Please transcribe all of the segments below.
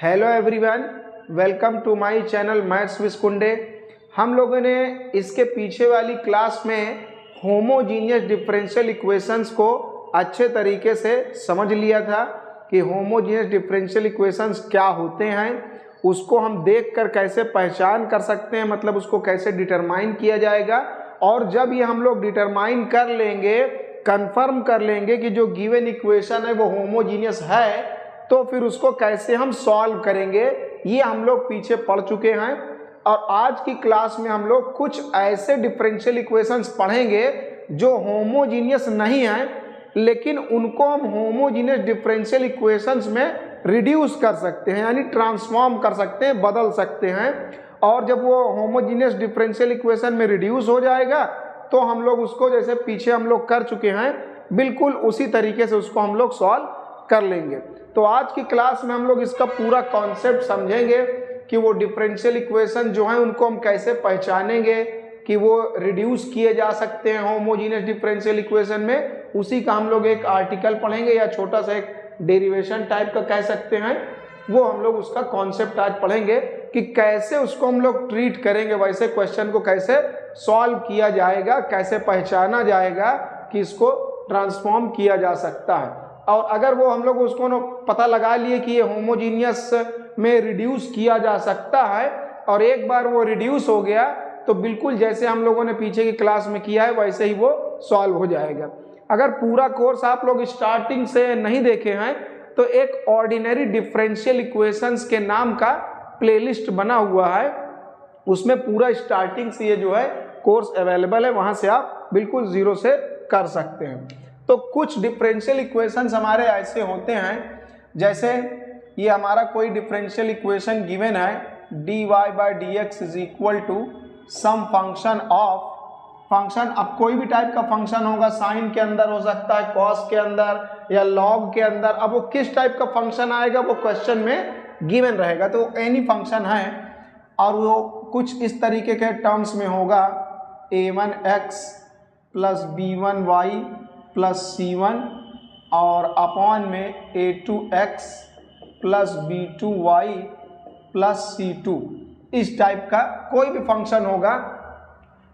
Hello everyone, welcome to my channel maths with Kunde. हम लोगों ने इसके पीछे वाली क्लास में होमोजीनियस डिफरेंशियल इक्वेशंस को अच्छे तरीके से समझ लिया था कि होमोजीनियस डिफरेंशियल इक्वेशंस क्या होते हैं, उसको हम देखकर कैसे पहचान कर सकते हैं, मतलब उसको कैसे डिटरमाइन किया जाएगा। और जब ये हम लोग डिटरमाइन कर लेंगे, कंफर्म कर लेंगे कि जो गिवन इक्वेशन है वो होमोजीनियस है, तो फिर उसको कैसे हम सॉल्व करेंगे, ये हम लोग पीछे पढ़ चुके हैं। और आज की क्लास में हम लोग कुछ ऐसे डिफरेंशियल इक्वेशंस पढ़ेंगे जो होमोजीनियस नहीं हैं, लेकिन उनको हम होमोजीनियस डिफरेंशियल इक्वेशंस में रिड्यूस कर सकते हैं, यानी ट्रांसफॉर्म कर सकते हैं, बदल सकते हैं। और जब वो होमोजीनियस डिफरेंशियल इक्वेशन में रिड्यूस हो जाएगा तो हम लोग उसको, जैसे पीछे हम लोग कर चुके हैं, बिल्कुल उसी तरीके से उसको हम लोग सॉल्व कर लेंगे। तो आज की क्लास में हम लोग इसका पूरा कॉन्सेप्ट समझेंगे कि वो डिफरेंशियल इक्वेशन जो है उनको हम कैसे पहचानेंगे कि वो रिड्यूस किए जा सकते हैं होमोजीनियस डिफरेंशियल इक्वेशन में। उसी का हम लोग एक आर्टिकल पढ़ेंगे या छोटा सा एक डेरिवेशन टाइप का कह सकते हैं, वो हम लोग उसका कॉन्सेप्ट आज पढ़ेंगे कि कैसे उसको हम लोग ट्रीट करेंगे, वैसे क्वेश्चन को कैसे सॉल्व किया जाएगा, कैसे पहचाना जाएगा कि इसको ट्रांसफॉर्म किया जा सकता है। और अगर वो हम लोग उसको पता लगा लिए कि ये होमोजीनियस में रिड्यूस किया जा सकता है, और एक बार वो रिड्यूस हो गया तो बिल्कुल जैसे हम लोगों ने पीछे की क्लास में किया है वैसे ही वो सॉल्व हो जाएगा। अगर पूरा कोर्स आप लोग स्टार्टिंग से नहीं देखे हैं तो एक ऑर्डिनरी डिफरेंशियल इक्वेशंस के नाम का प्लेलिस्ट बना हुआ है, उसमें पूरा स्टार्टिंग से ये जो है कोर्स अवेलेबल है, वहाँ से आप बिल्कुल जीरो से कर सकते हैं। तो कुछ डिफरेंशियल इक्वेशंस हमारे ऐसे होते हैं, जैसे ये हमारा कोई डिफरेंशियल इक्वेशन गिवन है dy by D x is equal to some function of function. अब कोई भी टाइप का फंक्शन होगा, साइन के अंदर हो सकता है, कॉस के अंदर या लॉग के अंदर। अब वो किस टाइप का फंक्शन आएगा वो क्वेश्चन में गिवन रहेगा, तो एनी फंक्शन है और वो कुछ इस तरीके के टर्म्स में होगा a1x plus b1y plus c1 और अपॉन में a2x plus b2y plus c2। इस टाइप का कोई भी फंक्शन होगा,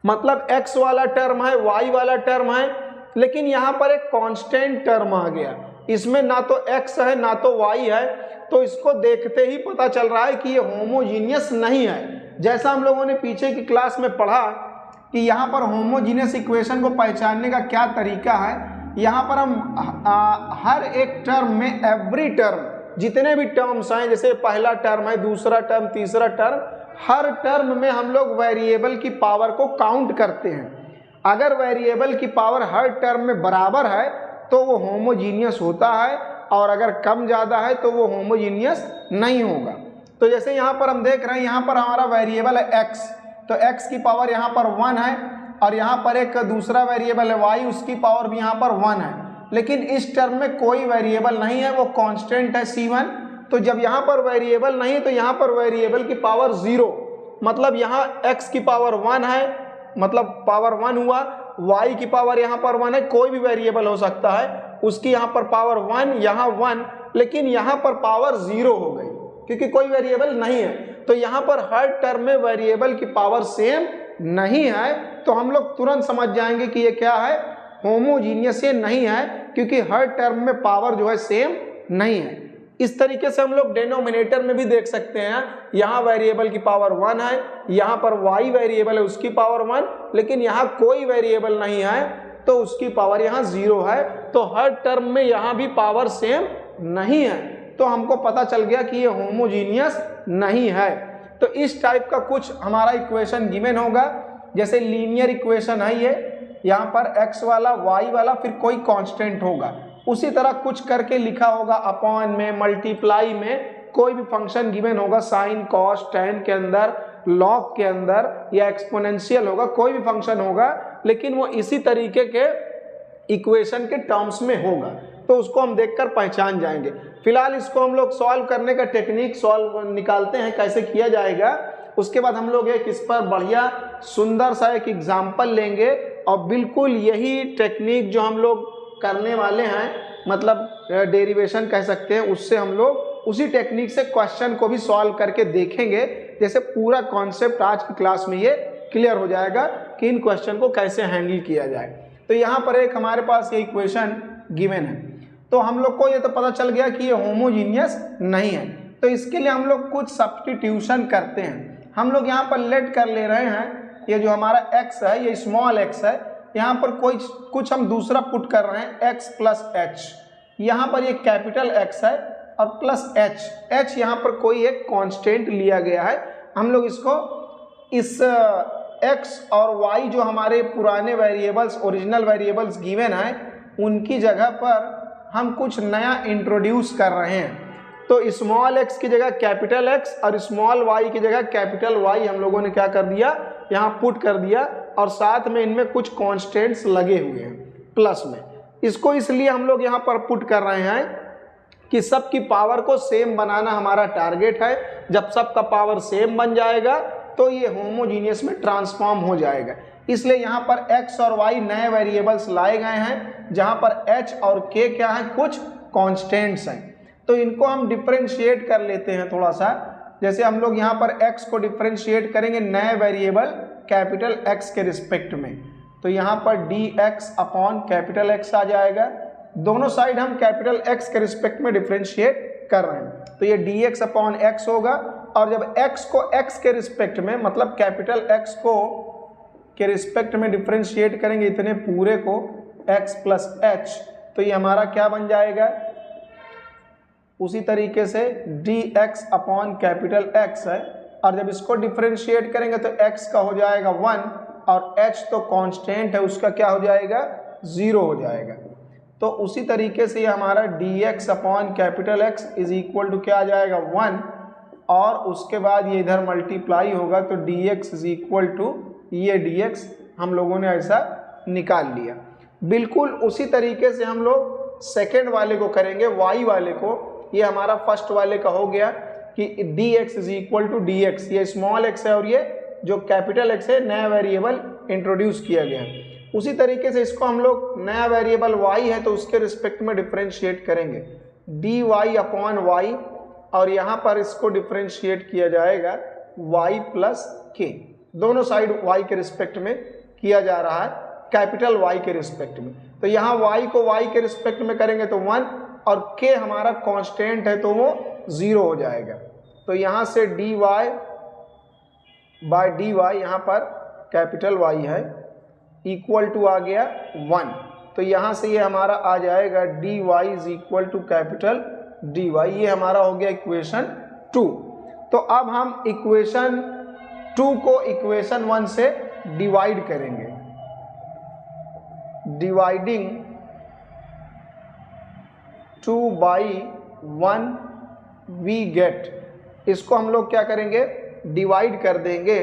मतलब x वाला टर्म है, y वाला टर्म है, लेकिन यहाँ पर एक कांस्टेंट टर्म आ गया, इसमें ना तो x है ना तो y है, तो इसको देखते ही पता चल रहा है कि ये होमोजीनियस नहीं है। जैसा हम लोगों ने पीछे की क्लास में पढ़ा कि यहाँ पर होमोजीनियस इक्वेशन को पहचानने का क्या तरीका है। यहाँ पर हम हर एक टर्म में, एवरी टर्म, जितने भी टर्म्स हैं, जैसे पहला टर्म है, दूसरा टर्म, तीसरा टर्म, हर टर्म में हम लोग वेरिएबल की पावर को काउंट करते हैं। अगर वेरिएबल की पावर हर टर्म में बराबर है तो वो होमोजीनियस होता है, और अगर कम ज़्यादा है तो वो होमोजीनियस नहीं होगा। तो जैसे यहाँ पर हम देख रहे हैं, यहाँ पर हमारा वेरिएबल है x, तो x की पावर यहाँ पर 1 है, और यहाँ पर एक दूसरा वेरिएबल है y, उसकी पावर भी यहाँ पर 1 है। लेकिन इस टर्म में कोई वेरिएबल नहीं है, वो कांस्टेंट है c1। तो जब यहाँ पर वेरिएबल नहीं है तो यहाँ पर वेरिएबल की पावर 0, मतलब यहाँ x की पावर 1 है, मतलब पावर 1 हुआ, y की पावर यहाँ पर 1 है, कोई भी वेरिएबल हो सकता है, उसकी यहाँ पर पावर 1, यहाँ 1, लेकिन यहाँ पर पावर 0 हो गई क्योंकि कोई वेरिएबल नहीं है। तो यहाँ पर हर टर्म में वेरिएबल की पावर सेम नहीं है, तो हम लोग तुरंत समझ जाएंगे कि ये क्या है, होमोजीनियस ये नहीं है, क्योंकि हर टर्म में पावर जो है सेम नहीं है। इस तरीके से हम लोग डिनोमिनेटर में भी देख सकते हैं, यहाँ वेरिएबल की पावर 1 है, यहाँ पर y वेरिएबल है, उसकी पावर 1, लेकिन यहाँ कोई वेरिएबल नहीं है तो उसकी पावर यहाँ 0 है। तो हर टर्म में यहाँ भी पावर सेम नहीं है, तो हमको पता चल गया कि ये होमोजीनियस नहीं है। तो इस टाइप का कुछ हमारा इक्वेशन गिवन होगा, जैसे लीनियर इक्वेशन है ये, यहाँ पर x वाला, y वाला, फिर कोई कांस्टेंट होगा, उसी तरह कुछ करके लिखा होगा, अपॉन में, मल्टीप्लाई में, कोई भी फंक्शन गिवन होगा, साइन, कॉस, टैन के अंदर, लॉग के अंदर, या एक्सपोनेंशियल होगा, कोई भी फंक्शन होगा, लेकिन वो इसी तरीके के इक्वेशन के टर्म्स में होगा, तो उसको हम देखकर पहचान जाएंगे। फिलहाल इसको हम लोग सॉल्व करने का टेक्निक निकालते हैं, कैसे किया जाएगा। उसके बाद हम लोग एक इस पर बढ़िया सुंदर सा एक एग्जाम्पल लेंगे, और बिल्कुल यही टेक्निक जो हम लोग करने वाले हैं, मतलब डेरिवेशन कह सकते हैं, उससे हम लोग उसी टेक्निक से क्वेश्चन को भी सॉल्व करके देखेंगे, जैसे पूरा कॉन्सेप्ट आज की क्लास में ये क्लियर हो जाएगा कि इन क्वेश्चन को कैसे हैंडल किया जाए। तो यहाँ पर एक हमारे पास ये इक्वेशन गिवन है, तो हम लोग को ये तो पता चल गया कि ये होमोजीनियस नहीं है। तो इसके लिए हम लोग कुछ सब्स्टिट्यूशन करते हैं। हम लोग यहाँ पर लेट कर ले रहे हैं, ये जो हमारा x है ये स्मॉल x है, यहाँ पर कुछ हम दूसरा पुट कर रहे हैं x प्लस एच। यहाँ पर ये कैपिटल X है और प्लस h यहाँ पर कोई एक कांस्टेंट लिया गया है। हम लोग इसको इस x और y जो हमारे पुराने वेरिएबल्स ओरिजिनल वेरिएबल्स गिवन है उनकी जगह पर हम कुछ नया इंट्रोड्यूस कर रहे हैं। तो स्मॉल x की जगह कैपिटल X और स्मॉल y की जगह कैपिटल Y हम लोगों ने क्या कर दिया, यहाँ पुट कर दिया, और साथ में इनमें कुछ कांस्टेंट्स लगे हुए हैं प्लस में। इसको इसलिए हम लोग यहाँ पर पुट कर रहे हैं कि सबकी पावर को सेम बनाना हमारा टारगेट है। जब सबका पावर सेम बन जाएगा तो ये होमोजीनियस में ट्रांसफॉर्म हो जाएगा। इसलिए यहाँ पर x और y नए वेरिएबल्स लाए गए हैं, जहाँ पर h और k क्या है, कुछ कांस्टेंट्स हैं। तो इनको हम डिफरेंशिएट कर लेते हैं थोड़ा सा। जैसे हम लोग यहाँ पर x को डिफरेंशिएट करेंगे नए वेरिएबल कैपिटल X के रिस्पेक्ट में, तो यहाँ पर dx अपॉन कैपिटल X आ जाएगा। दोनों साइड हम कैपिटल X के रिस्पेक्ट में डिफरेंशिएट कर रहे हैं, तो ये dx अपॉन x होगा। और जब x को x के रिस्पेक्ट में, मतलब कैपिटल X को के रिस्पेक्ट में डिफरेंशिएट करेंगे इतने पूरे को x प्लस h, तो ये हमारा क्या बन जाएगा, उसी तरीके से dx अपॉन कैपिटल X है। और जब इसको डिफरेंशिएट करेंगे तो x का हो जाएगा 1 और h तो कांस्टेंट है, उसका क्या हो जाएगा, 0 हो जाएगा। तो उसी तरीके से ये हमारा dx upon capital X is equal to क्या आ जाएगा 1, और उसके बाद ये इधर मल्टीप्लाई होगा तो dx इज इक्वल टू ये dx हम लोगों ने ऐसा निकाल लिया। बिल्कुल उसी तरीके से हम लोग सेकेंड वाले को करेंगे, y वाले को। ये हमारा फर्स्ट वाले का हो गया कि dx is equal to dx, ये स्मॉल x है और ये जो कैपिटल X है नया वेरिएबल इंट्रोड्यूस किया गया है। उसी तरीके से इसको हम लोग नया वेरिएबल y है तो उसके रिस्पेक्ट में डिफरेंशिएट करेंगे dy अपॉन y, और यहाँ पर इसको डिफरेंशिएट किया जाएगा y प्लस k। दोनों साइड y के रिस्पेक्ट में किया जा रहा है, कैपिटल Y के रिस्पेक्ट में। तो यहाँ y को y के रिस्पेक्ट में करेंगे तो 1, और k हमारा कांस्टेंट है तो वो 0 हो जाएगा। तो यहाँ से dy बाय dy यहाँ पर कैपिटल Y है इक्वल टू आ गया 1, तो यहाँ से ये हमारा आ जाएगा dy is equal to capital dy। ये हमारा हो गया इक्वेशन 2। तो अब हम इक्वेशन 2 को इक्वेशन 1 से डिवाइड करेंगे। डिवाइडिंग 2 बाई 1 वी गेट, इसको हम लोग क्या करेंगे, डिवाइड कर देंगे।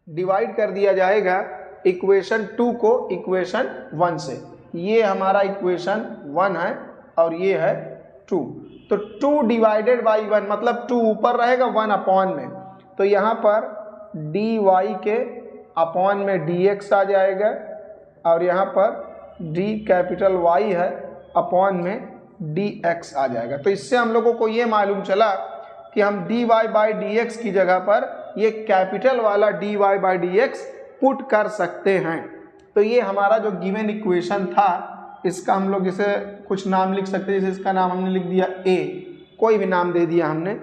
डिवाइड कर दिया जाएगा इक्वेशन 2 को इक्वेशन 1 से। ये हमारा इक्वेशन 1 है और ये है 2। तो 2 डिवाइडेड बाई 1 मतलब 2 ऊपर रहेगा 1 अपॉन में, तो यहाँ पर dy के अपॉन में dx आ जाएगा, और यहाँ पर d कैपिटल Y है अपॉन में dx आ जाएगा। तो इससे हम लोगों को ये मालूम चला कि हम dy बाई dx की जगह पर ये कैपिटल वाला dy बाई dx पुट कर सकते हैं। तो ये हमारा जो गिवन इक्वेशन था, इसका हम लोग इसे कुछ नाम लिख सकते हैं। जैसे इसका नाम हमने लिख दिया a, कोई भी नाम दे दिया हमने।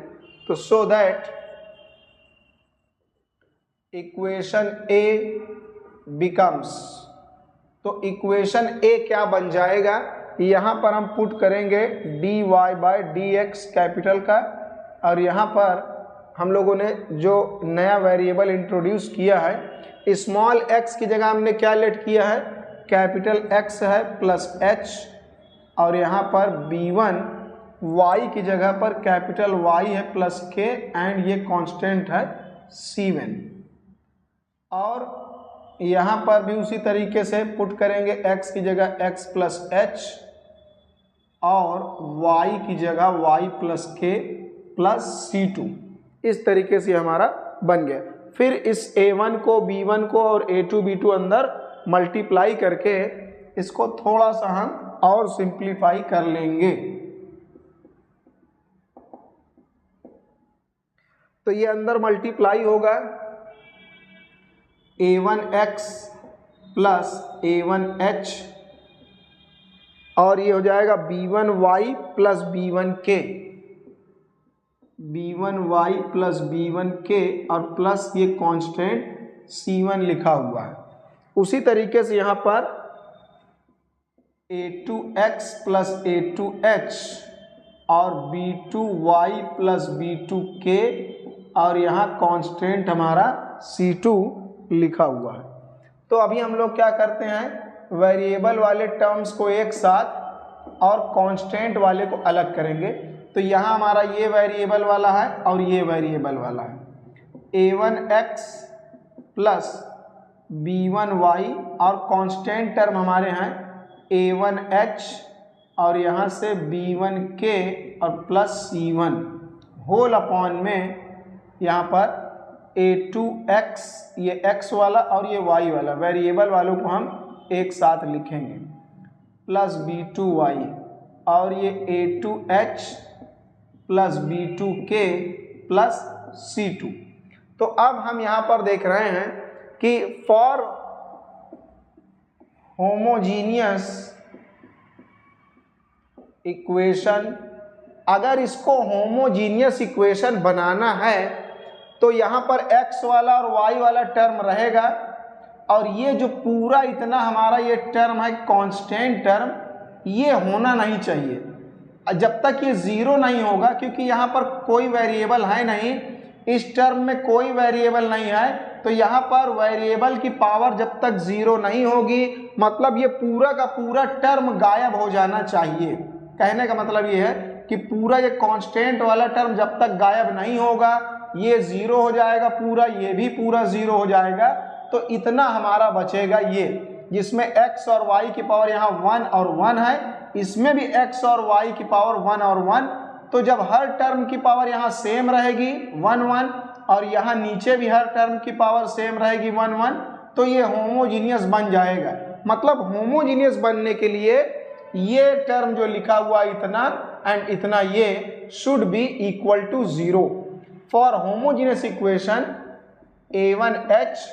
तो so that equation a becomes, तो इक्वेशन a क्या बन जाएगा, यहाँ पर हम पुट करेंगे dy बाई dx कैपिटल का, और यहाँ पर हम लोगों ने जो नया वेरिएबल इंट्रोड्यूस किया है स्मॉल x की जगह हमने क्या लेट किया है, कैपिटल X है प्लस h, और यहाँ पर b1 y की जगह पर कैपिटल Y है प्लस k, एंड ये कांस्टेंट है c1। और यहाँ पर भी उसी तरीके से पुट करेंगे x की जगह x प्लस h, और y की जगह y plus k plus c2। इस तरीके से हमारा बन गया। फिर इस a1 को b1 को और a2 b2 अंदर मल्टीप्लाई करके इसको थोड़ा सा हम और सिंप्लीफाई कर लेंगे। तो ये अंदर मल्टीप्लाई होगा a1x प्लस a1h और ये हो जाएगा b1y plus b1k, b1y plus b1k और प्लस ये कांस्टेंट c1 लिखा हुआ है। उसी तरीके से यहाँ पर a2x प्लस a2h और b2y प्लस b2k और यहाँ कांस्टेंट हमारा c2 लिखा हुआ है। तो अभी हम लोग क्या करते हैं, वेरिएबल वाले टर्म्स को एक साथ और कांस्टेंट वाले को अलग करेंगे। तो यहाँ हमारा ये वेरिएबल वाला है और ये वेरिएबल वाला है, a1x प्लस b1y और कांस्टेंट टर्म हमारे हैं a1h और यहाँ से b1k और प्लस c1 होल अपॉन में यहाँ पर a2x ये x वाला और ये y वाला वेरिएबल वालों को हम एक साथ लिखेंगे प्लस b2y और ये a2h plus b2k plus c2। तो अब हम यहाँ पर देख रहे हैं कि फॉर होमोजीनियस इक्वेशन, अगर इसको होमोजीनियस इक्वेशन बनाना है तो यहाँ पर x वाला और y वाला टर्म रहेगा और ये जो पूरा इतना हमारा ये टर्म है कांस्टेंट टर्म, ये होना नहीं चाहिए जब तक ये ज़ीरो नहीं होगा, क्योंकि यहाँ पर कोई वेरिएबल है नहीं, इस टर्म में कोई वेरिएबल नहीं है। तो यहाँ पर वेरिएबल की पावर जब तक ज़ीरो नहीं होगी, मतलब ये पूरा का पूरा टर्म गायब हो जाना चाहिए। कहने का मतलब ये है कि पूरा ये कांस्टेंट वाला टर्म जब तक गायब नहीं होगा, ये ज़ीरो हो जाएगा पूरा, ये भी पूरा ज़ीरो हो जाएगा। तो इतना हमारा बचेगा ये, जिसमें x और y की पावर यहाँ 1 और 1 है, इसमें भी x और y की पावर 1 और 1। तो जब हर टर्म की पावर यहाँ सेम रहेगी 1 1 और यहाँ नीचे भी हर टर्म की पावर सेम रहेगी 1 1, तो ये होमोजीनियस बन जाएगा। मतलब होमोजीनियस बनने के लिए ये टर्म जो लिखा हुआ इतना एंड इतना ये should be equal to 0। For homogeneous equation a1h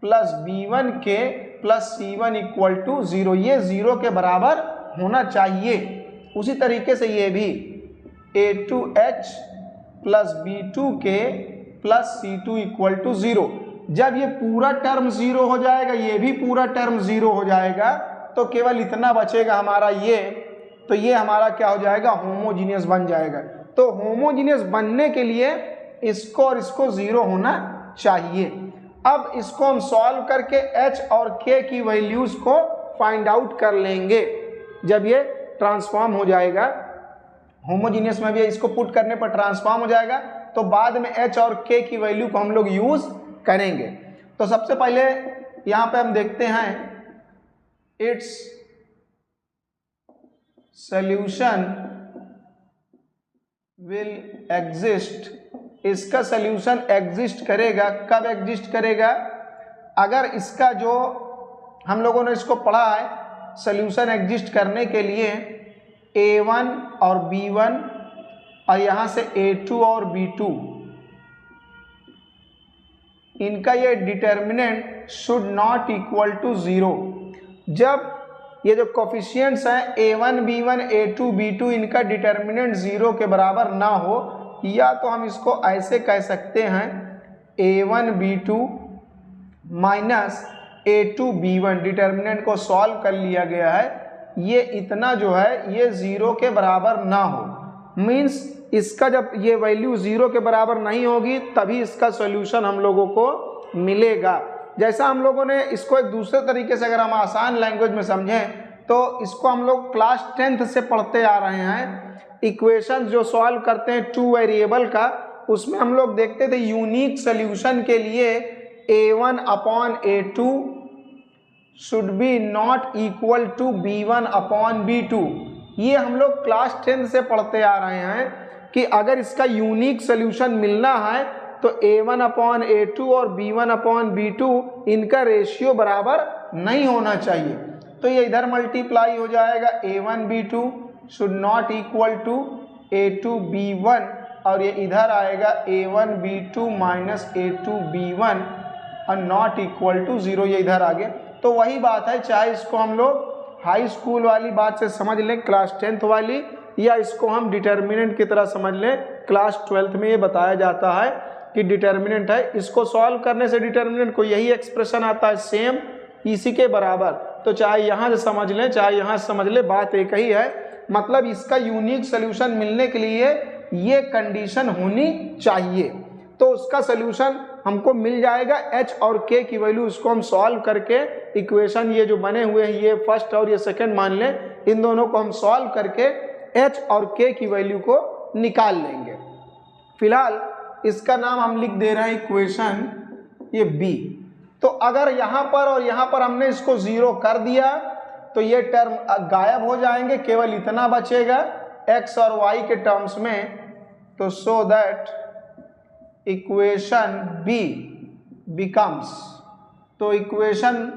plus b1k plus c1 equal to 0, ये 0 के बराबर होना चाहिए। उसी तरीके से ये भी a2h plus b2k plus c2 equal to 0। जब ये पूरा टर्म 0 हो जाएगा, ये भी पूरा टर्म 0 हो जाएगा, तो केवल इतना बचेगा हमारा ये, तो ये हमारा क्या हो जाएगा, होमोजीनियस बन जाएगा। तो होमोजीनियस बनने के लिए इसको और इसको 0 होना चाहिए। अब इसको हम सॉल्व करके h और k की वैल्यूज़ को फाइंड आउट कर लेंगे। जब ये ट्रांसफॉर्म हो जाएगा होमोजीनियस में भी इसको पुट करने पर ट्रांसफॉर्म हो जाएगा, तो बाद में h और k की वैल्यू को हम लोग यूज़ करेंगे। तो सबसे पहले यहाँ पे हम देखते हैं इट्स सॉल्यूशन विल एग्जिस्ट, इसका सॉल्यूशन एग्जिस्ट करेगा। कब एग्जिस्ट करेगा, अगर इसका जो हम लोगों ने इसको पढ़ा है सॉल्यूशन एग्जिस्ट करने के लिए a1 और b1 और यहाँ से a2 और b2, इनका ये determinant should not equal to 0। जब ये जो कोफिशिएंट्स हैं a1 b1 a2 b2 इनका डिटर्मिनेंट 0 के बराबर ना हो, या तो हम इसको ऐसे कह सकते हैं a1 b2 minus a2 b1, determinant को सॉल्व कर लिया गया है, ये इतना जो है ये 0 के बराबर ना हो। मीन्स इसका जब ये वैल्यू 0 के बराबर नहीं होगी तभी इसका सॉल्यूशन हम लोगों को मिलेगा। जैसा हम लोगों ने इसको एक दूसरे तरीके से अगर हम आसान लैंग्वेज में समझें तो इसको हम लोग क्लास 10th से पढ़ते आ रहे हैं। इक्वेशन जो सॉल्व करते हैं 2 वेरिएबल का, उसमें हम लोग देखते थे यूनिक सॉल्यूशन के लिए a1 upon a2 should be not equal to b1 upon b2। ये हम लोग क्लास 10th से पढ़ते आ रहे हैं कि अगर इसका यूनिक सॉल्यूशन मिलना है तो a1 अपॉन a2 और b1 अपॉन b2 इनका रेशियो बराबर नहीं होना चाहिए। तो ये इधर मल्टीप्लाई हो जाएगा a1b2 should not equal to a2b1 और ये इधर आएगा a1b2 माइनस a2b1 और नॉट इक्वल टू 0, ये इधर आ गया। तो वही बात है, चाहे इसको हम लोग हाई स्कूल वाली बात से समझ लें क्लास 10th वाली, या इसको हम डिटर्मिनेंट की तरह समझ लें। क्लास 12th में ये बताया जाता है कि डिटर्मिनेंट है, इसको सॉल्व करने से डिटर्मिनेंट को यही एक्सप्रेशन आता है सेम इसी के बराबर। तो चाहे यहाँ से समझ लें चाहे यहाँ से समझ लें, बात एक ही है। मतलब इसका यूनिक सोल्यूशन मिलने के लिए ये कंडीशन होनी चाहिए, तो उसका सोल्यूशन हमको मिल जाएगा। h और k की वैल्यू इसको हम सॉल्व करके इक्वेशन ये जो बने हुए हैं ये फर्स्ट और ये सेकंड मान लें, इन दोनों को हम सॉल्व करके h और k की वैल्यू को निकाल लेंगे। फिलहाल इसका नाम हम लिख दे रहे हैं इक्वेशन ये b। तो अगर यहाँ पर और यहाँ पर हमने इसको 0 कर दिया तो ये टर्म गायब हो जाएंगे, केवल इतना बचेगा x और y के टर्म्स में। तो so that equation b becomes, तो इक्वेशन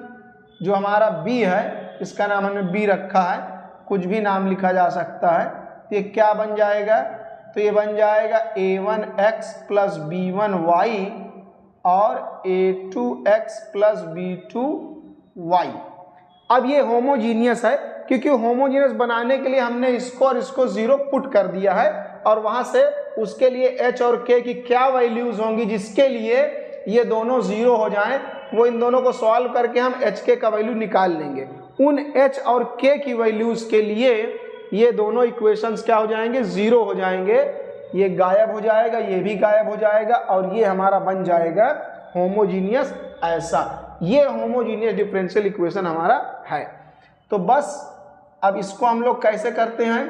जो हमारा b है इसका नाम हमने b रखा है, कुछ भी नाम लिखा जा सकता है। तो ये क्या बन जाएगा, तो ये बन जाएगा a1x प्लस b1y और a2x प्लस b2y। अब ये होमोजीनियस है, क्योंकि होमोजीनियस बनाने के लिए हमने इसको और इसको 0 पुट कर दिया है, और वहां से उसके लिए h और k की क्या वैल्यूज होंगी जिसके लिए ये दोनों 0 हो जाएं, वो इन दोनों को सॉल्व करके हम h k का वैल्यू निकाल लेंगे। उन h और k की वैल्यूज के लिए ये दोनों इक्वेशंस क्या हो जाएंगे, 0 हो जाएंगे। ये गायब हो जाएगा, ये भी गायब हो जाएगा, और ये हमारा बन जाएगा होमोजीनियस। ऐसा ये होमोजीनियस डिफरेंशियल इक्वेशन हमारा है। तो बस अब इसको हम लोग कैसे करते हैं,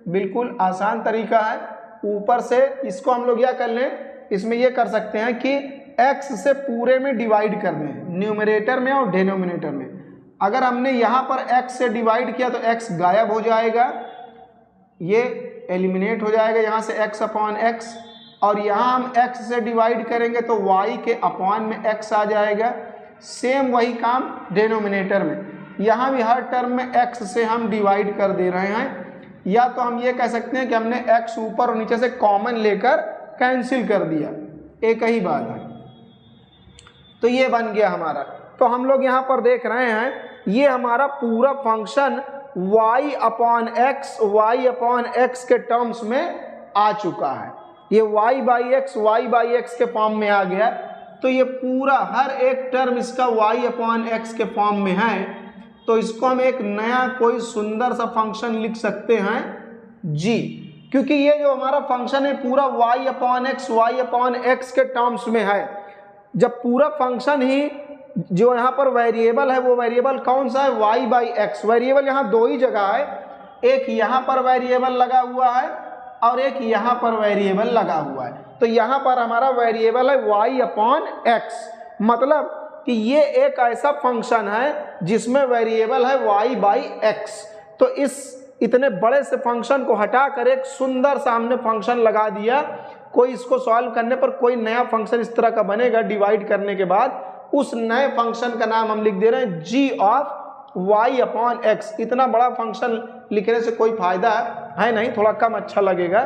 बिल्कुल आसान तरीका है। ऊपर से इसको हम लोग क्या कर लें, इसमें ये कर सकते हैं कि x से पूरे में डिवाइड कर दें, न्यूमरेटर में और डिनोमिनेटर में। अगर हमने यहाँ पर x से डिवाइड किया तो x गायब हो जाएगा, ये एलिमिनेट हो जाएगा यहाँ से x अपॉन x, और यहाँ हम x से डिवाइड करेंगे तो y के अपॉन में x आ जाएगा। सेम वही काम डिनोमिनेटर में, यहाँ भी हर टर्म में x से हम डिवाइड कर दे रहे हैं। या तो हम ये कह सकते हैं कि हमने x ऊपर और नीचे से कॉमन लेकर कैंसिल कर दिया, एक ही बात है। तो ये बन गया हमारा। तो हम लोग यहाँ पर देख रहे हैं ये हमारा पूरा फंक्शन y अपॉन x के टर्म्स में आ चुका है। ये y बाई एक्स के फॉर्म में आ गया। तो ये पूरा हर एक टर्म इसका y अपॉन एक्स के फॉर्म में है। तो इसको हम एक नया कोई सुंदर सा फंक्शन लिख सकते हैं g, क्योंकि ये जो हमारा फंक्शन है पूरा y अपॉन एक्स के टर्म्स में है। जब पूरा फंक्शन ही जो यहाँ पर वेरिएबल है वो वेरिएबल कौन सा है, y बाई एक्स। वेरिएबल यहाँ दो ही जगह है, एक यहाँ पर वेरिएबल लगा हुआ है और एक यहाँ पर वेरिएबल लगा हुआ है। तो यहाँ पर हमारा वेरिएबल है y अपॉन एक्स, मतलब कि ये एक ऐसा फंक्शन है जिसमें वेरिएबल है y बाई एक्स। तो इस इतने बड़े से फंक्शन को हटाकर एक सुंदर सा हमने फंक्शन लगा दिया। कोई इसको सॉल्व करने पर कोई नया फंक्शन इस तरह का बनेगा डिवाइड करने के बाद, उस नए फंक्शन का नाम हम लिख दे रहे हैं g of y upon x. इतना बड़ा फंक्शन लिखने से कोई फायदा है नहीं, थोड़ा कम अच्छा लगेगा।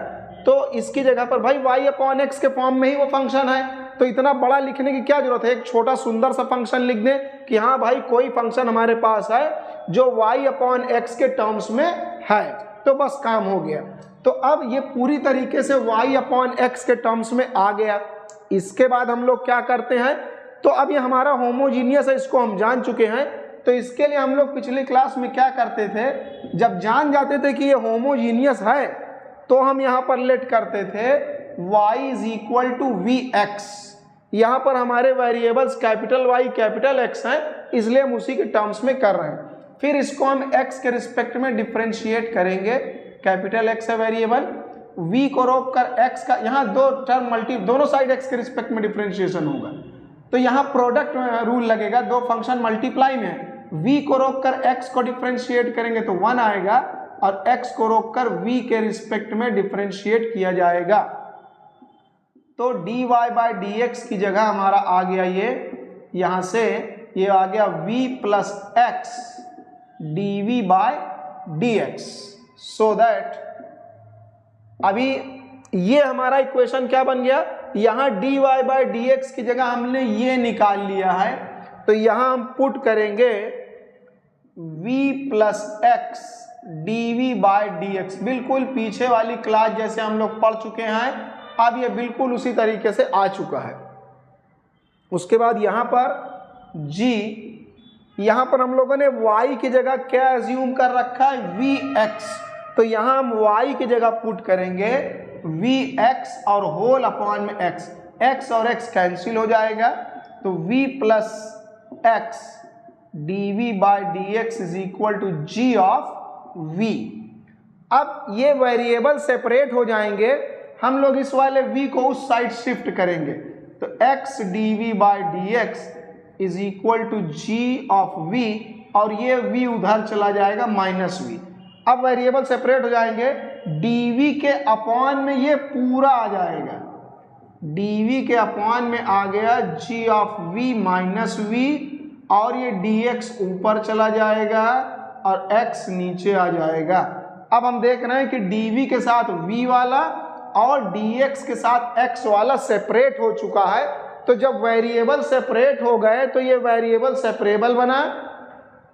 तो इसकी जगह पर भाई y अपॉन एक्स के फॉर्म में ही वो फंक्शन है, तो इतना बड़ा लिखने की क्या जरूरत है। एक छोटा सुंदर सा फंक्शन लिख दें कि हाँ भाई कोई फंक्शन हमारे पास है जो y अपॉन एक्स के टर्म्स में है, तो बस काम हो गया। तो अब ये पूरी तरीके से y अपॉन एक्स के टर्म्स में आ गया। इसके बाद हम लोग क्या करते हैं, तो अब ये हमारा होमोजीनियस है, इसको हम जान चुके हैं। तो इसके लिए हम लोग पिछली क्लास में क्या करते थे, जब जान जाते थे कि ये होमोजीनियस है तो हम यहाँ पर लेट करते थे y is equal to v x. यहाँ पर हमारे variables capital Y capital X हैं, इसलिए हम उसी के टर्म्स में कर रहे हैं। फिर इसको हम x के रिस्पेक्ट में डिफ्रेंशिएट करेंगे। कैपिटल X है वेरिएबल, v को रोक कर x का, यहाँ दो टर्म दोनों साइड x के रिस्पेक्ट में डिफ्रेंशिएशन होगा, तो यहाँ प्रोडक्ट रूल लगेगा, दो फंक्शन मल्टीप्लाई में v को रोक कर x को डिफ्रेंशिएट करेंगे तो 1 आएगा, और x को रोक कर v के रिस्पेक्ट में डिफ्रेंशिएट किया जाएगा। तो dy बाई dx की जगह हमारा आ गया ये, यहाँ से ये आ गया v plus x dv by dx, so that अभी ये हमारा इक्वेशन क्या बन गया, यहाँ dy बाय dx की जगह हमने ये निकाल लिया है, तो यहाँ हम पुट करेंगे v plus x dv by dx, बिल्कुल पीछे वाली क्लास जैसे हम लोग पढ़ चुके हैं, अब ये बिल्कुल उसी तरीके से आ चुका है। उसके बाद यहाँ पर g, यहाँ पर हम लोगों ने y की जगह क्या एज्यूम कर रखा है, vx, तो यहाँ हम y की जगह पुट करेंगे vx और होल अपॉन में x, x और x कैंसिल हो जाएगा, तो v plus x dv by dx is equal to g of v। अब ये वेरिएबल सेपरेट हो जाएंगे, हम लोग इस वाले v को उस साइड शिफ्ट करेंगे, तो x dv by dx is equal to g of v, और ये v उधर चला जाएगा माइनस v। अब वेरिएबल सेपरेट हो जाएंगे, dv के अपॉन में ये पूरा आ जाएगा, dv के अपॉन में आ गया g of v minus v, और ये dx ऊपर चला जाएगा और x नीचे आ जाएगा। अब हम देख रहे हैं कि dv के साथ v वाला और dx के साथ x वाला सेपरेट हो चुका है, तो जब वेरिएबल सेपरेट हो गए तो ये वेरिएबल सेपरेबल बना।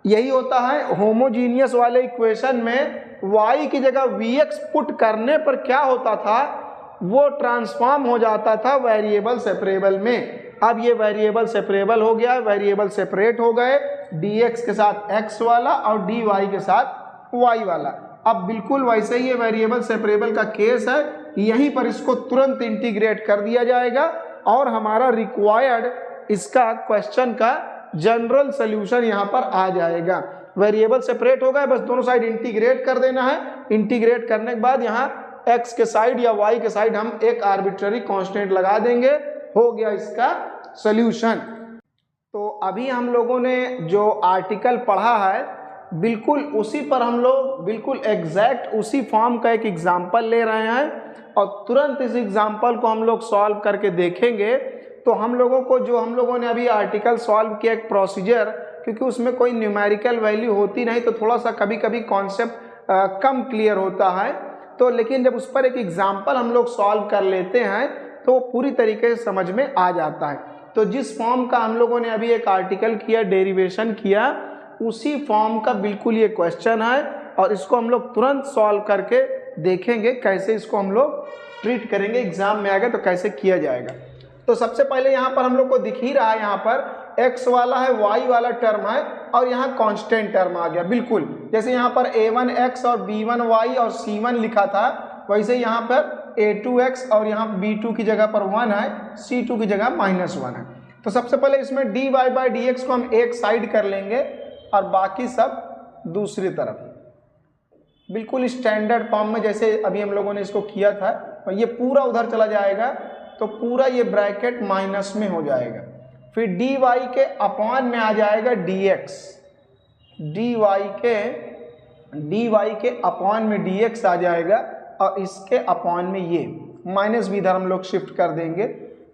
यही होता है होमोजीनियस वाले इक्वेशन में, y की जगह vx पुट करने पर क्या होता था, वो ट्रांसफॉर्म हो जाता था वेरिएबल सेपरेबल में। अब ये वेरिएबल सेपरेबल हो गया, वेरिएबल सेपरेट हो गए, dx के साथ x वाला और dy के साथ y वाला। अब बिल्कुल वैसे ही ये वेरिएबल सेपरेबल का केस है, यहीं पर इसको तुरंत इंटीग्रेट कर दिया जाएगा और हमारा रिक्वायर्ड इसका क्वेश्चन का जनरल सोल्यूशन यहाँ पर आ जाएगा। वेरिएबल सेपरेट हो गए, बस दोनों साइड इंटीग्रेट कर देना है। इंटीग्रेट करने के बाद यहाँ x के साइड या y के साइड हम एक आर्बिट्ररी कांस्टेंट लगा देंगे, हो गया इसका सॉल्यूशन। तो अभी हम लोगों ने जो आर्टिकल पढ़ा है बिल्कुल उसी पर हम लोग बिल्कुल एग्जैक्ट उसी फॉर्म का एक एग्जाम्पल ले रहे हैं और तुरंत इस एग्जाम्पल को हम लोग सॉल्व करके देखेंगे। तो हम लोगों को जो हम लोगों ने अभी आर्टिकल सॉल्व किया एक प्रोसीजर, क्योंकि उसमें कोई न्यूमेरिकल वैल्यू होती नहीं तो थोड़ा सा कभी कभी कॉन्सेप्ट कम क्लियर होता है, तो लेकिन जब उस पर एक एग्जाम्पल हम लोग सॉल्व कर लेते हैं तो वो पूरी तरीके से समझ में आ जाता है। तो जिस फॉर्म का हम लोगों ने अभी एक आर्टिकल किया, डेरिवेशन किया, उसी फॉर्म का बिल्कुल ये क्वेश्चन है और इसको हम लोग तुरंत सॉल्व करके देखेंगे कैसे इसको हम लोग ट्रीट करेंगे, एग्जाम में आएगा तो कैसे किया जाएगा। तो सबसे पहले यहाँ पर हम लोग को दिख ही रहा है, यहाँ पर x वाला है, y वाला टर्म है और यहाँ कांस्टेंट टर्म आ गया। बिल्कुल जैसे यहाँ पर a1x और b1y और c1 लिखा था, वैसे यहाँ पर a2x और यहाँ b2 की जगह पर 1 है, c2 की जगह -1 है। तो सबसे पहले इसमें dy बाई dx को हम एक साइड कर लेंगे और बाकी सब दूसरी तरफ, बिल्कुल स्टैंडर्ड फॉर्म में जैसे अभी हम लोगों ने इसको किया था। और ये पूरा उधर चला जाएगा तो पूरा ये ब्रैकेट माइनस में हो जाएगा, फिर dy के अपॉन में आ जाएगा dx, dy के अपॉन में dx आ जाएगा और इसके अपॉन में ये माइनस भी इधर हम लोग शिफ्ट कर देंगे,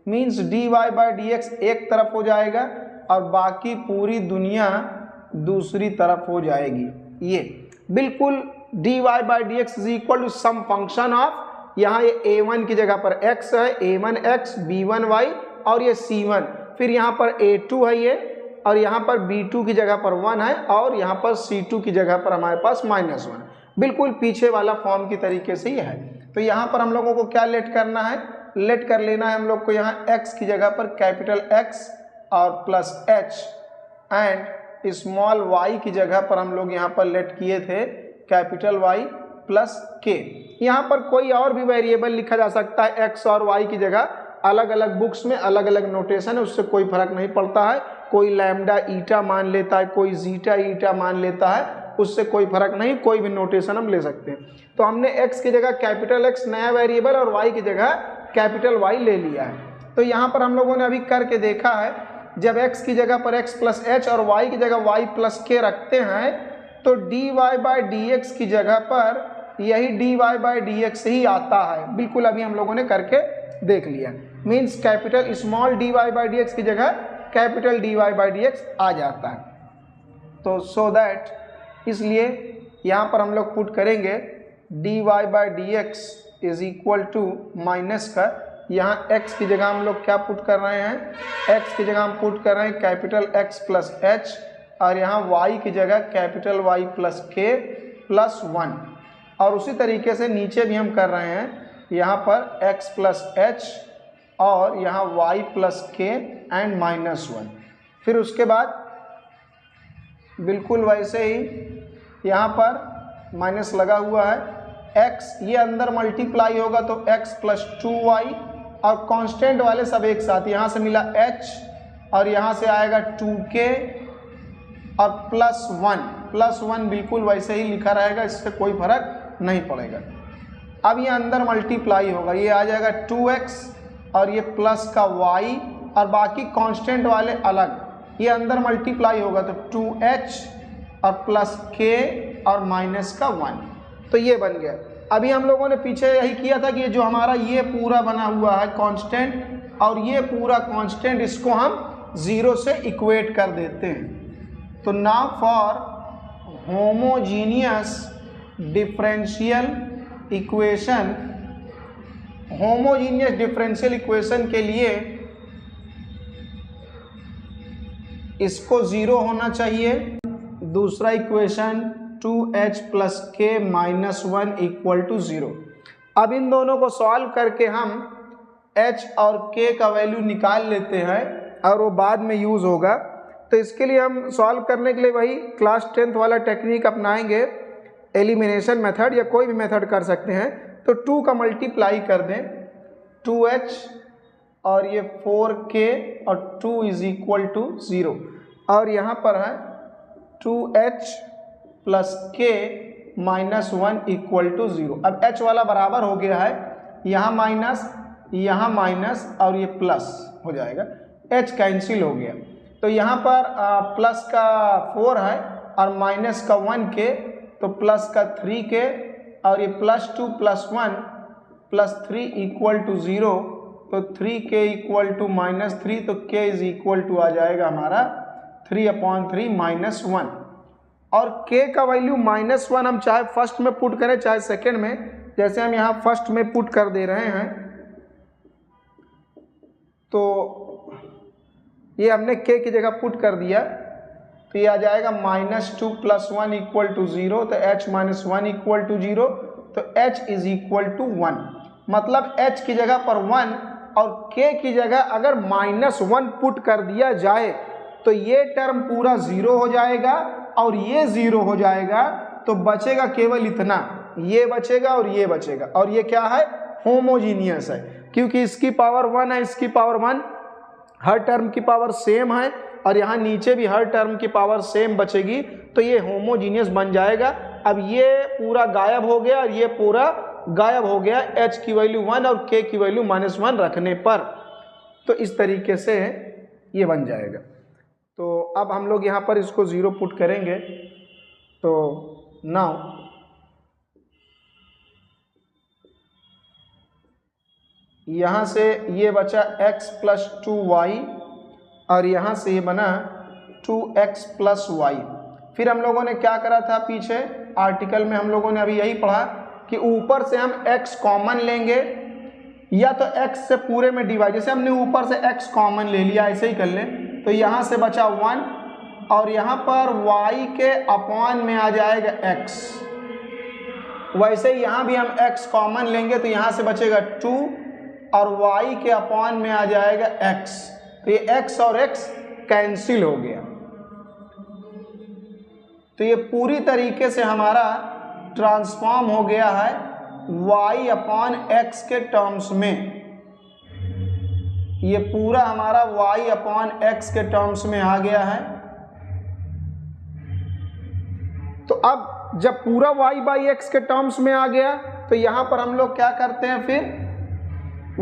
मीन्स dy बाई dx एक तरफ हो जाएगा और बाकी पूरी दुनिया दूसरी तरफ हो जाएगी। ये बिल्कुल dy by dx is equal to some function of, यहाँ ये a1 की जगह पर x है, a1x b1y और ये c1, फिर यहाँ पर a2 है ये और यहाँ पर b2 की जगह पर 1 है और यहाँ पर c2 की जगह पर हमारे पास -1, बिल्कुल पीछे वाला फॉर्म की तरीके से ही है। तो यहाँ पर हम लोगों को क्या लेट करना है, लेट कर लेना है हम लोग को यहाँ x की जगह पर कैपिटल X और plus h and small y की जगह पर हम लोग यहाँ पर लेट किए थे कैपिटल Y प्लस k। यहाँ पर कोई और भी वेरिएबल लिखा जा सकता है x और y की जगह, अलग अलग बुक्स में अलग अलग नोटेशन है, उससे कोई फर्क नहीं पड़ता है। कोई लैम्डा ईटा मान लेता है, कोई जीटा ईटा मान लेता है, उससे कोई फर्क नहीं, कोई भी नोटेशन हम ले सकते हैं। तो हमने x की जगह कैपिटल X नया वेरिएबल और y की जगह कैपिटल Y ले लिया है। तो यहाँ पर हम लोगों ने अभी करके देखा है, जब x की जगह पर x प्लस h और y की जगह y प्लस k रखते हैं तो dy बाई dx की जगह पर यही dy बाई dx ही आता है। बिल्कुल अभी हम लोगों ने करके देख लिया, means capital small dy by dx की जगह कैपिटल dy बाई dx आ जाता है। तो सो दैट इसलिए यहाँ पर हम लोग पुट करेंगे dy by D x is equal to minus का, यहाँ x की जगह हम लोग क्या पुट कर रहे हैं, x की जगह हम पुट कर रहे हैं कैपिटल X प्लस एच, और यहाँ y की जगह कैपिटल Y प्लस के प्लस 1, और उसी तरीके से नीचे भी हम कर रहे हैं यहाँ पर x प्लस एच और यहाँ y प्लस के एंड माइनस 1। फिर उसके बाद बिल्कुल वैसे ही यहाँ पर माइनस लगा हुआ है, x ये अंदर मल्टीप्लाई होगा तो x प्लस 2y, और कांस्टेंट वाले सब एक साथ, यहाँ से मिला h और यहाँ से आएगा 2k और प्लस 1 बिल्कुल वैसे ही लिखा रहेगा, इससे कोई फर्क नहीं पड़ेगा। अब ये अंदर मल्टीप्लाई होगा, ये आ जाएगा 2x और ये प्लस का y और बाकी कांस्टेंट वाले अलग, ये अंदर मल्टीप्लाई होगा तो 2h और प्लस k और माइनस का 1, तो ये बन गया। अभी हम लोगों ने पीछे यही किया था कि ये जो हमारा ये पूरा बना हुआ है कांस्टेंट और ये पूरा कांस्टेंट, इसको हम 0 से इक्वेट कर देते हैं। तो now for homogeneous differential equation, homogeneous differential equation के लिए इसको 0 होना चाहिए। दूसरा इक्वेशन 2h प्लस के माइनस 1 इक्वल टू 0। अब इन दोनों को सॉल्व करके हम h और k का वैल्यू निकाल लेते हैं और वो बाद में यूज़ होगा। तो इसके लिए हम सॉल्व करने के लिए वही क्लास 10th वाला टेक्निक अपनाएंगे, एलिमिनेशन मेथड, या कोई भी मेथड कर सकते हैं। तो 2 का मल्टीप्लाई कर दें, 2h और ये 4k और 2 इज इक्वल टू 0, और यहाँ पर है 2h plus k minus 1 equal to 0। अब h वाला बराबर हो गया है, यहाँ माइनस और ये प्लस हो जाएगा, h कैंसिल हो गया। तो यहाँ पर प्लस का 4 है और माइनस का 1k, तो प्लस का 3k और ये plus 2 plus 1 plus 3 equal to 0, तो 3k इक्वल टू माइनस 3, तो k इज इक्वल टू आ जाएगा हमारा 3/3 माइनस 1। और k का वैल्यू -1 हम चाहे फर्स्ट में पुट करें चाहे सेकंड में, जैसे हम यहाँ फर्स्ट में पुट कर दे रहे हैं, तो ये हमने k की जगह पुट कर दिया, तो ये आ जाएगा -2 प्लस 1 इक्वल टू 0, तो h माइनस 1 इक्वल टू 0, तो h इज इक्वल टू 1। मतलब h की जगह पर 1 और k की जगह अगर -1 पुट कर दिया जाए तो ये टर्म पूरा 0 हो जाएगा और ये 0 हो जाएगा, तो बचेगा केवल इतना, ये बचेगा और ये बचेगा, और ये क्या है, होमोजीनियस है, क्योंकि इसकी पावर 1 है, इसकी पावर 1, हर टर्म की पावर सेम है, और यहाँ नीचे भी हर टर्म की पावर सेम बचेगी, तो ये होमोजीनियस बन जाएगा। अब ये पूरा गायब हो गया और ये पूरा गायब हो गया h की वैल्यू 1 और k की वैल्यू -1 रखने पर, तो इस तरीके से ये बन जाएगा। तो अब हम लोग यहाँ पर इसको 0 पुट करेंगे, तो नाउ यहाँ से ये बचा x प्लस 2y और यहाँ से ये बना 2x प्लस y। फिर हम लोगों ने क्या करा था, पीछे आर्टिकल में हम लोगों ने अभी यही पढ़ा कि ऊपर से हम x कॉमन लेंगे, या तो x से पूरे में डिवाइड, जैसे हमने ऊपर से x कॉमन ले लिया, ऐसे ही कर लें, तो यहाँ से बचा 1 और यहाँ पर y के अपॉन में आ जाएगा x। वैसे ही यहाँ भी हम x कॉमन लेंगे तो यहाँ से बचेगा 2 और y के अपॉन में आ जाएगा x, तो ये x और x कैंसिल हो गया। तो ये पूरी तरीके से हमारा ट्रांसफॉर्म हो गया है y अपॉन x के टर्म्स में, ये पूरा हमारा y अपॉन x के टर्म्स में आ गया है। तो अब जब पूरा y बाई x के टर्म्स में आ गया, तो यहाँ पर हम लोग क्या करते हैं, फिर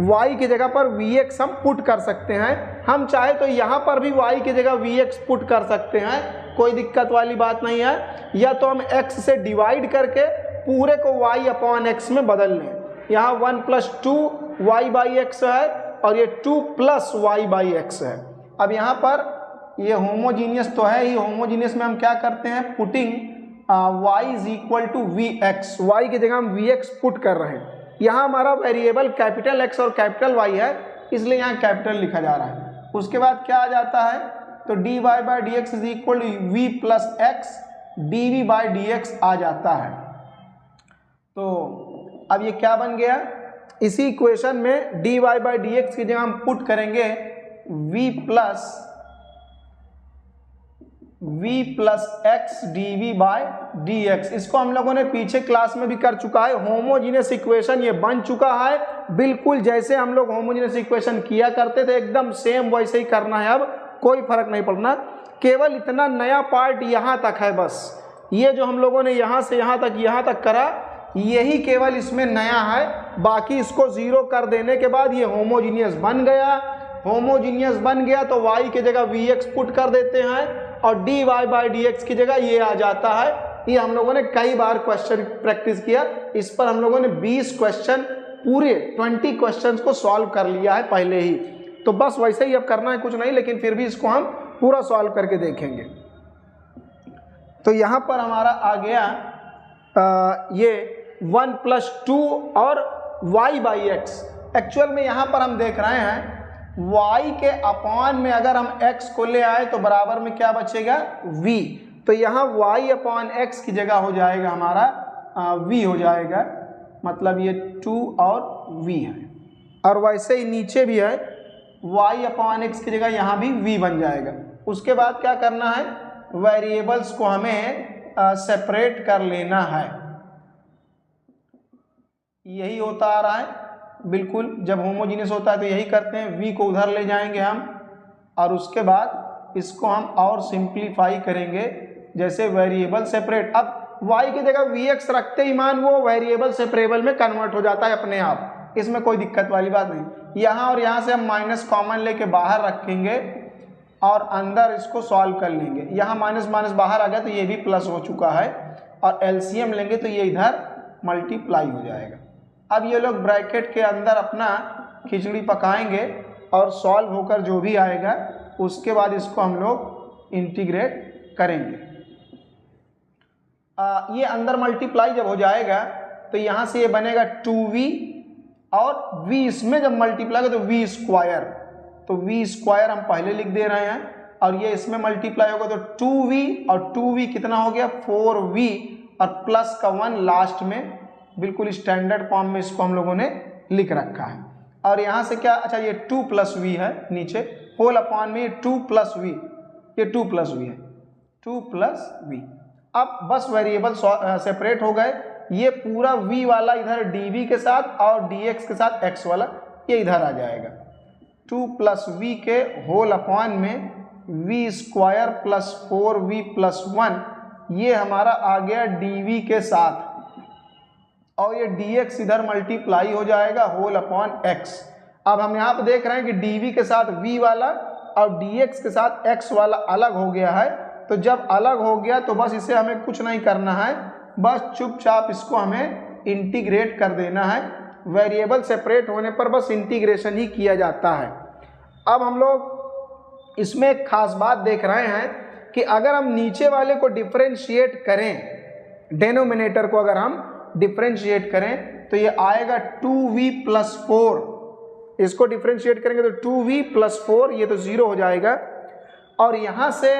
y की जगह पर vx हम पुट कर सकते हैं। हम चाहे तो यहाँ पर भी y की जगह vx पुट कर सकते हैं, कोई दिक्कत वाली बात नहीं है, या तो हम x से डिवाइड करके पूरे को y अपॉन x में बदल लें। यहाँ 1 प्लस 2 y बाई एक्स है और ये 2 प्लस y बाई एक्स है। अब यहाँ पर ये होमोजीनियस तो है ही, होमोजीनियस में हम क्या करते हैं, putting y is equal to v x, y की जगह हम वी एक्स पुट कर रहे हैं। यहाँ हमारा वेरिएबल कैपिटल एक्स और कैपिटल वाई है, इसलिए यहाँ कैपिटल लिखा जा रहा है। उसके बाद क्या आ जाता है, तो D Y by D x is equal to V plus x D we by D X आ जाता है। तो अब ये क्या बन गया, इसी इक्वेशन में d Y by D x की जगह हम पुट करेंगे v plus x D we by D x. इसको हम लोगों ने पीछे क्लास में भी कर चुका है। होमोजीनियस इक्वेशन ये बन चुका है, बिल्कुल जैसे हम लोग होमोजीनियस इक्वेशन किया करते थे एकदम सेम वैसे ही करना है। अब कोई फर्क नहीं पड़ना, केवल इतना नया पार्ट यहाँ तक है बस। ये जो हम लोगों ने यहाँ से यहाँ तक करा, यही केवल इसमें नया है। बाकी इसको जीरो कर देने के बाद ये होमोजीनियस बन गया। होमोजीनियस बन गया तो y की जगह वी एक्स पुट कर देते हैं और d Y by D x की जगह ये आ जाता है। ये हम लोगों ने कई बार क्वेश्चन प्रैक्टिस किया, इस पर हम लोगों ने 20 क्वेश्चन पूरे 20 क्वेश्चंस को सॉल्व कर लिया है पहले ही। तो बस वैसे ही अब करना है, कुछ नहीं, लेकिन फिर भी इसको हम पूरा सॉल्व करके देखेंगे। तो यहाँ पर हमारा आ गया ये 1 + 2 और y बाई एक्स। एक्चुअल में यहाँ पर हम देख रहे हैं y के अपॉन में अगर हम x को ले आए तो बराबर में क्या बचेगा, v। तो यहाँ y अपॉन x की जगह हो जाएगा हमारा v हो जाएगा, मतलब ये 2 और v है। और वैसे ही नीचे भी है, y अपॉन x की जगह यहाँ भी v बन जाएगा। उसके बाद क्या करना है, वेरिएबल्स को हमें सेपरेट कर लेना है। यही होता आ रहा है बिल्कुल, जब होमोजीनियस होता है तो यही करते हैं। v को उधर ले जाएंगे हम और उसके बाद इसको हम और सिंप्लीफाई करेंगे, जैसे वेरिएबल सेपरेट। अब y की जगह vx रखते ही मान वो वेरिएबल सेपरेबल में कन्वर्ट हो जाता है अपने आप, इसमें कोई दिक्कत वाली बात नहीं। यहाँ और यहाँ से हम माइनस कॉमन लेके बाहर रखेंगे और अंदर इसको सॉल्व कर लेंगे। यहाँ माइनस माइनस बाहर आ गया तो ये भी प्लस हो चुका है, और एलसीएम लेंगे तो ये इधर मल्टीप्लाई हो जाएगा। अब ये लोग ब्रैकेट के अंदर अपना खिचड़ी पकाएंगे और सॉल्व होकर जो भी आएगा उसके बाद इसको हम लोग इंटीग्रेट करेंगे। ये अंदर मल्टीप्लाई जब हो जाएगा तो यहाँ से ये बनेगा 2v और v इसमें जब मल्टीप्लाई होगा तो v स्क्वायर, तो v स्क्वायर हम पहले लिख दे रहे हैं और ये इसमें मल्टीप्लाई होगा तो 2v और 2v कितना हो गया 4v और प्लस का 1 लास्ट में, बिल्कुल स्टैंडर्ड फॉर्म में इसको हम लोगों ने लिख रखा है। और यहाँ से क्या, अच्छा ये 2 + v है नीचे, होल अपॉन में 2 + v, ये 2 + v है, 2 + v। अब बस वेरिएबल सेपरेट हो गए। ये पूरा v वाला इधर dv के साथ और dx के साथ x वाला ये इधर आ जाएगा। 2 + v के होल अपॉन में v square plus 4v plus 1, ये हमारा आ गया dv के साथ, और ये dx इधर मल्टीप्लाई हो जाएगा होल अपॉन x। अब हम यहाँ पे देख रहे हैं कि dv के साथ v वाला और dx के साथ x वाला अलग हो गया है। तो जब अलग हो गया तो बस इसे हमें कुछ नहीं करना है, बस चुपचाप इसको हमें इंटीग्रेट कर देना है। वेरिएबल सेपरेट होने पर बस इंटीग्रेशन ही किया जाता है। अब हम लोग इसमें एक खास बात देख रहे हैं कि अगर हम नीचे वाले को डिफरेंशिएट करें, डेनोमिनेटर को अगर हम डिफरेंशिएट करें तो ये आएगा 2v + 4। इसको डिफरेंशिएट करेंगे तो 2v + 4, ये तो 0 हो जाएगा। और यहाँ से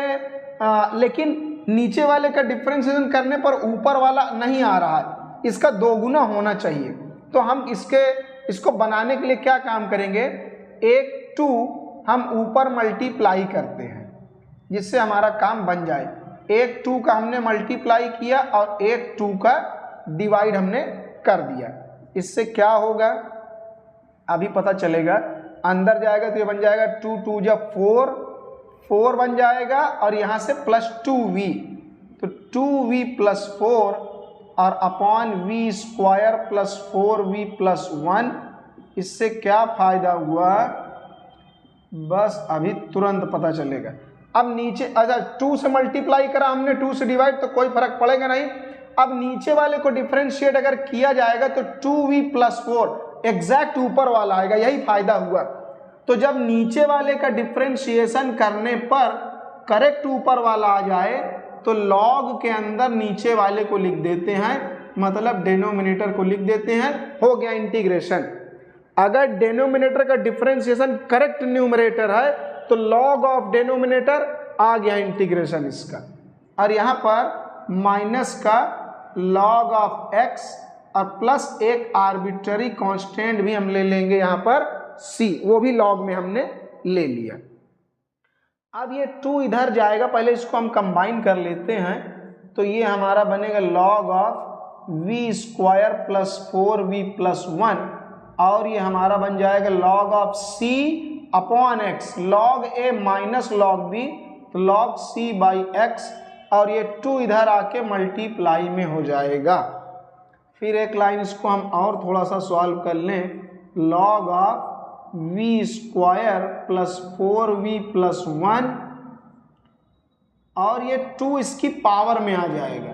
लेकिन नीचे वाले का डिफरेंशिएशन करने पर ऊपर वाला नहीं आ रहा है, इसका 2 गुना होना चाहिए। तो हम इसको बनाने के लिए क्या काम करेंगे, एक 2 हम ऊपर मल्टीप्लाई करते हैं जिससे हमारा काम बन जाए। एक 2 का हमने मल्टीप्लाई किया और एक 2 का डिवाइड हमने कर दिया। इससे क्या होगा अभी पता चलेगा। अंदर जाएगा तो ये बन जाएगा 2 2 जब 4 बन जाएगा और यहाँ से प्लस 2v, तो 2v + 4 और upon v square plus 4v + 1। इससे क्या फायदा हुआ बस अभी तुरंत पता चलेगा। अब नीचे, अच्छा 2 से मल्टीप्लाई करा हमने, 2 से डिवाइड, तो कोई फर्क पड़ेगा नहीं। अब नीचे वाले को डिफरेंशिएट अगर किया जाएगा तो 2v + 4 एग्जैक्ट ऊपर वाला आएगा, यही फायदा हुआ। तो जब नीचे वाले का डिफरेंशिएशन करने पर करेक्ट ऊपर वाला आ जाए तो log के अंदर नीचे वाले को लिख देते हैं, मतलब डिनोमिनेटर को लिख देते हैं, हो गया इंटीग्रेशन। अगर डिनोमिनेटर का डिफरेंशिएशन करेक्ट न्यूमरेटर है तो log ऑफ डिनोमिनेटर आ गया इंटीग्रेशन इसका, और यहाँ पर माइनस का log ऑफ x और प्लस एक आर्बिट्ररी कांस्टेंट भी हम ले लेंगे यहाँ पर c, वो भी log में हमने ले लिया। अब ये 2 इधर जाएगा, पहले इसको हम कंबाइन कर लेते हैं, तो ये हमारा बनेगा log of v square plus 4v plus 1, और ये हमारा बन जाएगा log of c upon x, log a minus log b, तो log c बाई x, और ये 2 इधर आके मल्टीप्लाई में हो जाएगा। फिर एक लाइन इसको हम और थोड़ा सा सॉल्व कर लें, log of v square plus 4v plus 1, और ये 2 इसकी पावर में आ जाएगा।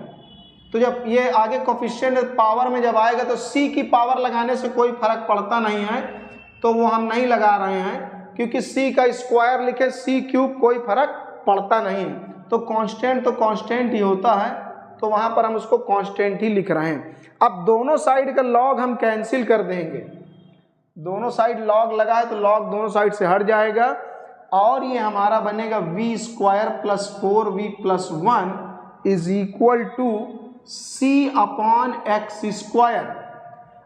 तो जब ये आगे कोफिशिएंट पावर में जब आएगा तो c की पावर लगाने से कोई फर्क पड़ता नहीं है, तो वो हम नहीं लगा रहे हैं, क्योंकि c का स्क्वायर लिखे c क्यूब कोई फर्क पड़ता नहीं, तो कांस्टेंट ही होता है, तो वहां पर हम उसको कांस्टेंट ही लिख रहे हैं। अब दोनों साइड का log हम कैंसिल कर देंगे, दोनों साइड log लगा है तो log दोनों साइड से हट जाएगा, और ये हमारा बनेगा v square plus 4v plus 1 is equal to c upon x square.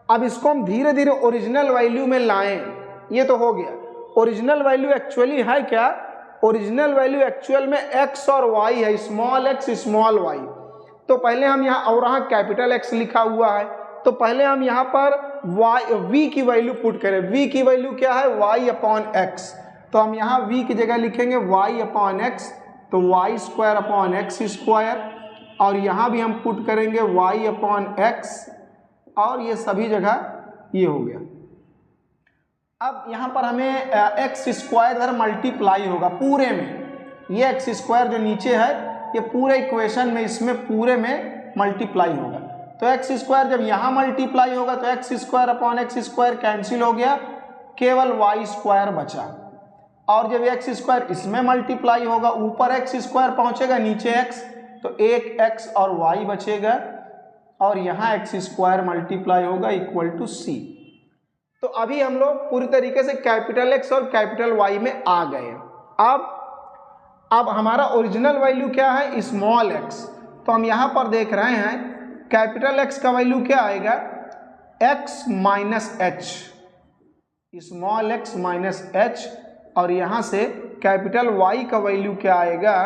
अब इसको हम धीरे धीरे ओरिजिनल वैल्यू में लाएं, ये तो हो गया। ओरिजिनल वैल्यू एक्चुअली है क्या? ओरिजिनल वैल्यू एक्चुअल में x और y है, स्मॉल x स्मॉल y। तो पहले हम यहाँ, और यहाँ कैपिटल X लिखा हुआ है, तो पहले हम यहाँ पर v की वैल्यू पुट करें। v की वैल्यू क्या है? y अपॉन x, तो हम यहाँ v की जगह लिखेंगे y अपॉन x, तो y square upon x square, और यहाँ भी हम पुट करेंगे y अपॉन x, और ये सभी जगह ये हो गया। अब यहाँ पर हमें एक्स स्क्वायर इधर मल्टीप्लाई होगा पूरे में, ये एक्स स्क्वायर जो नीचे है ये पूरे इक्वेशन में, इसमें पूरे में मल्टीप्लाई होगा। तो एक्स स्क्वायर जब यहाँ मल्टीप्लाई होगा तो x square upon x square cancel हो गया, केवल वाई स्क्वायर बचा। और जब एक्स स्क्वायर इसमें मल्टीप्लाई होगा, ऊपर एक्स स्क्वायर पहुँचेगा, नीचे एक्स, तो एक एक्स और वाई बचेगा, और यहाँ एक्स स्क्वायर मल्टीप्लाई होगा इक्वल टू सी। तो अभी हम लोग पूरी तरीके से कैपिटल एक्स और कैपिटल वाई में आ गए। अब हमारा ओरिजिनल वैल्यू क्या है? Small x. तो हम यहाँ पर देख रहे हैं कैपिटल एक्स का वैल्यू क्या आएगा? X minus H, small x minus H, और यहाँ से कैपिटल वाई का वैल्यू क्या आएगा?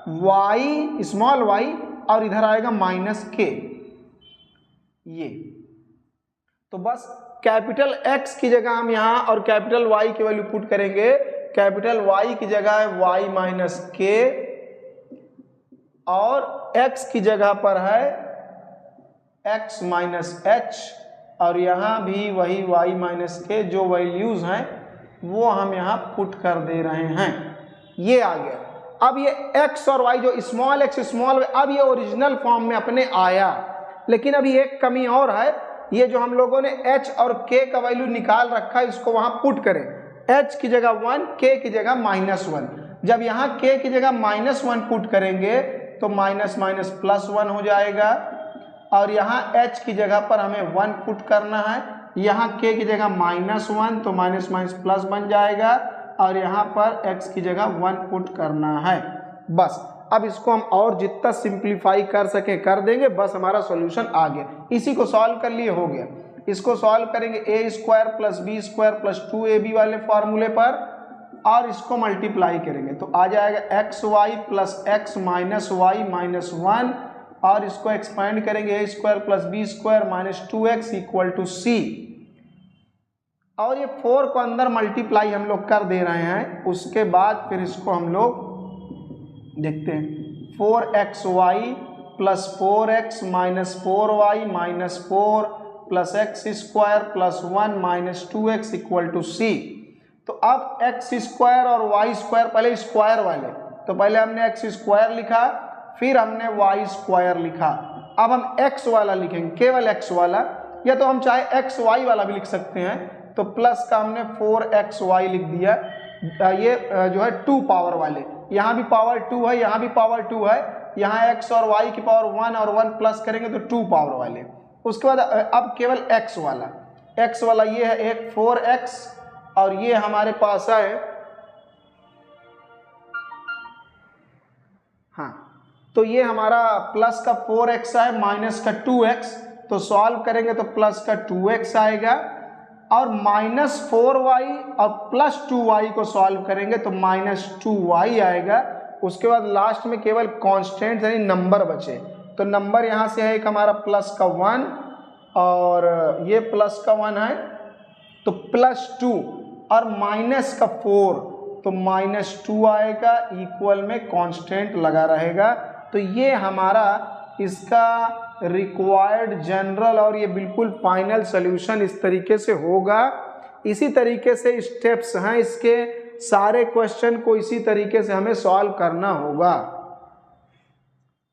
वाई स्मॉल वाई, और इधर आएगा माइनस के। ये तो बस कैपिटल एक्स की जगह हम यहाँ और कैपिटल वाई की वैल्यू पुट करेंगे। कैपिटल वाई की जगह है वाई माइनस के, और एक्स की जगह पर है एक्स माइनस एच, और यहाँ भी वही वाई माइनस के जो वैल्यूज हैं वो हम यहाँ पुट कर दे रहे हैं। ये आ गया। अब ये एक्स और वाई जो स्मॉल एक्स स्मॉल, अब ये ओरिजिनल फॉर्म में अपने आया। लेकिन अभी एक कमी और है, ये जो हम लोगों ने h और k का वैल्यू निकाल रखा है इसको वहां पुट करें। h की जगह 1, k की जगह -1। जब यहाँ k की जगह -1 पुट करेंगे तो माइनस माइनस प्लस 1 हो जाएगा, और यहाँ h की जगह पर हमें 1 पुट करना है, यहाँ k की जगह -1 तो माइनस माइनस प्लस बन जाएगा, और यहाँ पर x की जगह 1 पुट करना है। बस अब इसको हम और जितना सिंप्लीफाई कर सके कर देंगे, बस हमारा सॉल्यूशन आ गया। इसी को सॉल्व कर लिए, हो गया। इसको सॉल्व करेंगे a square plus b square plus 2ab वाले फार्मूले पर, और इसको मल्टीप्लाई करेंगे तो आ जाएगा x y plus x minus y minus 1, और इसको एक्सपेंड करेंगे a square plus b square minus 2x equal to c, और ये 4 को अंदर मल्टीप्लाई हम लोग कर दे रहे हैं। उसके बाद फिर इसको हम लोग देखते हैं, 4xy plus 4x minus 4y minus 4 plus x square plus 1 minus 2x equal to c। तो अब एक्स स्क्वायर और वाई स्क्वायर, पहले स्क्वायर वाले, तो पहले हमने एक्स स्क्वायर लिखा, फिर हमने वाई स्क्वायर लिखा। अब हम एक्स वाला लिखेंगे, केवल एक्स वाला, या तो हम चाहे एक्स वाई वाला भी लिख सकते हैं। तो प्लस का हमने 4xy लिख दिया, ये जो है 2 पावर वाले, यहाँ भी पावर 2 है, यहाँ भी पावर 2 है, यहाँ x और y की पावर 1 और 1 प्लस करेंगे तो 2 पावर वाले। उसके बाद अब केवल x वाला ये है एक 4x और ये हमारे पास है, हाँ तो ये हमारा प्लस का 4x है माइनस का 2x, तो सॉल्व करेंगे तो प्लस का 2x आएगा और माइनस 4y और प्लस 2y को सॉल्व करेंगे तो माइनस 2y आएगा। उसके बाद लास्ट में केवल कांस्टेंट यानी नंबर बचे, तो नंबर यहाँ से है एक हमारा प्लस का 1 और ये प्लस का 1 है तो प्लस 2 और माइनस का 4 तो माइनस 2 आएगा, इक्वल में कांस्टेंट लगा रहेगा। तो ये हमारा इसका रिक्वायर्ड जनरल और ये बिल्कुल फाइनल सॉल्यूशन इस तरीके से होगा। इसी तरीके से स्टेप्स हैं इसके, सारे क्वेश्चन को इसी तरीके से हमें सॉल्व करना होगा।